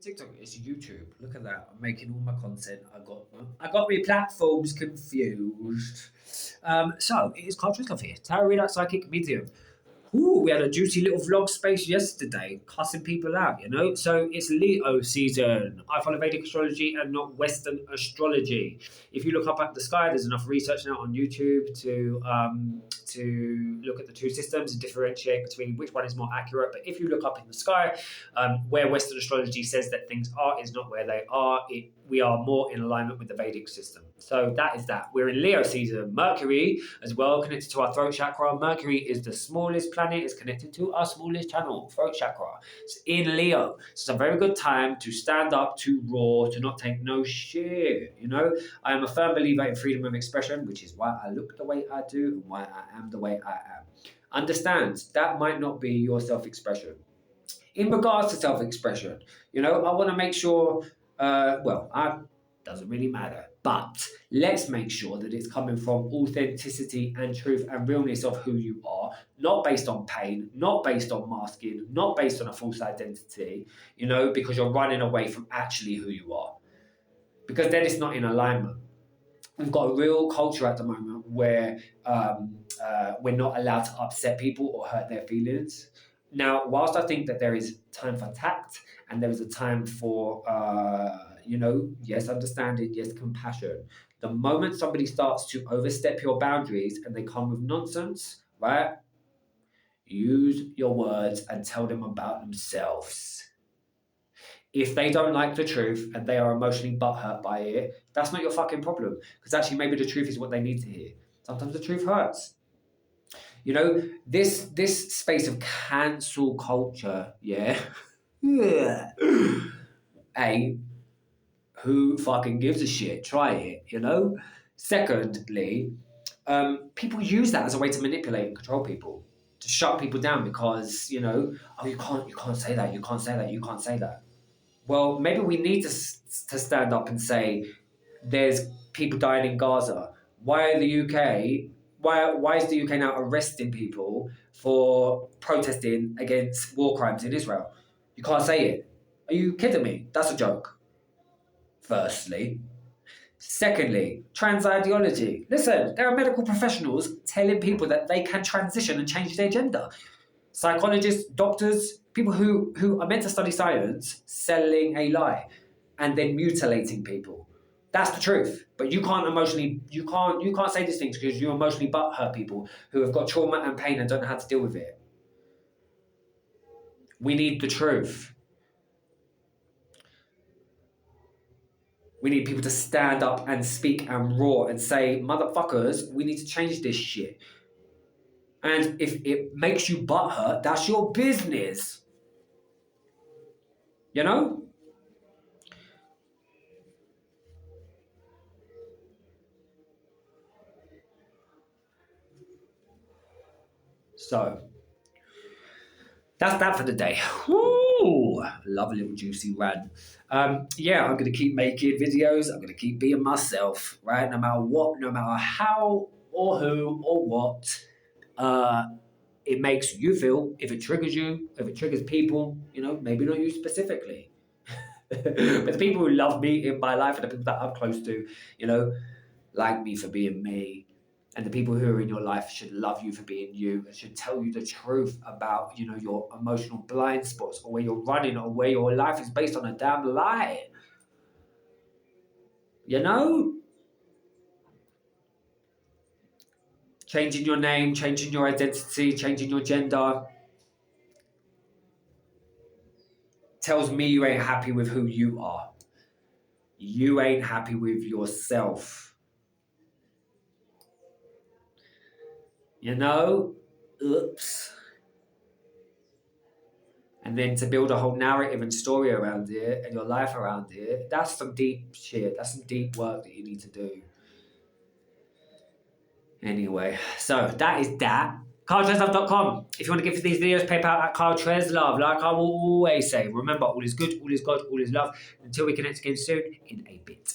TikTok. It's YouTube. Look at that. I'm making all my content. I got my platforms confused. So it is Carl Trisloff here, Tarot Reader, Psychic Medium. Ooh, we had a juicy little vlog space yesterday, cussing people out, you know? So it's Leo season. I follow Vedic astrology and not Western astrology. If you look up at the sky, there's enough research now on YouTube to look at the two systems and differentiate between which one is more accurate. But if you look up in the sky, where Western astrology says that things are is not where they are. We are more in alignment with the Vedic system. So that is that. We're in Leo season. Mercury as well, connected to our throat chakra. Mercury is the smallest planet. It's connected to our smallest channel, throat chakra. It's in Leo. So it's a very good time to stand up, to roar, to not take no shit. You know, I am a firm believer in freedom of expression, which is why I look the way I do and why I am the way I am. Understand that might not be your self-expression. In regards to self-expression, you know, I want to make sure, doesn't really matter, but let's make sure that it's coming from authenticity and truth and realness of who you are, not based on pain, not based on masking, not based on a false identity, you know, because you're running away from actually who you are. Because then it's not in alignment. We've got a real culture at the moment where we're not allowed to upset people or hurt their feelings. Now, whilst I think that there is time for tact and there is a time for, yes, understanding, yes, compassion. The moment somebody starts to overstep your boundaries and they come with nonsense, right? Use your words and tell them about themselves. If they don't like the truth and they are emotionally butthurt by it, that's not your fucking problem. Because actually, maybe the truth is what they need to hear. Sometimes the truth hurts. You know, this space of cancel culture, yeah. Hey, who fucking gives a shit? Try it, you know? Secondly, people use that as a way to manipulate and control people, to shut people down because, you know, oh, you can't say that, you can't say that, you can't say that. Well, maybe we need to stand up and say, there's people dying in Gaza. Why is the UK now arresting people for protesting against war crimes in Israel? You can't say it. Are you kidding me? That's a joke. Firstly. Secondly, trans ideology. Listen, there are medical professionals telling people that they can transition and change their gender. Psychologists, doctors, people who are meant to study science, selling a lie and then mutilating people. That's the truth. But you can't say these things because you emotionally butthurt people who have got trauma and pain and don't know how to deal with it. We need the truth. We need people to stand up and speak and roar and say, motherfuckers, we need to change this shit. And if it makes you butthurt, that's your business. You know? So, that's that for the day. Woo! Love a little juicy rant. I'm going to keep making videos. I'm going to keep being myself, right? No matter what, no matter how or who or what it makes you feel. If it triggers you, if it triggers people, you know, maybe not you specifically. But the people who love me in my life and the people that I'm close to, you know, like me for being me. And the people who are in your life should love you for being you and should tell you the truth about, you know, your emotional blind spots or where you're running or where your life is based on a damn lie. You know? Changing your name, changing your identity, changing your gender tells me you ain't happy with who you are. You ain't happy with yourself. You know? Oops. And then to build a whole narrative and story around it and your life around it, that's some deep shit. That's some deep work that you need to do. Anyway, so that is that. KarlTreslove.com. If you want to give these videos, PayPal at KarlTreslove. Like I will always say, remember, all is good, all is God, all is love. Until we connect again soon, in a bit.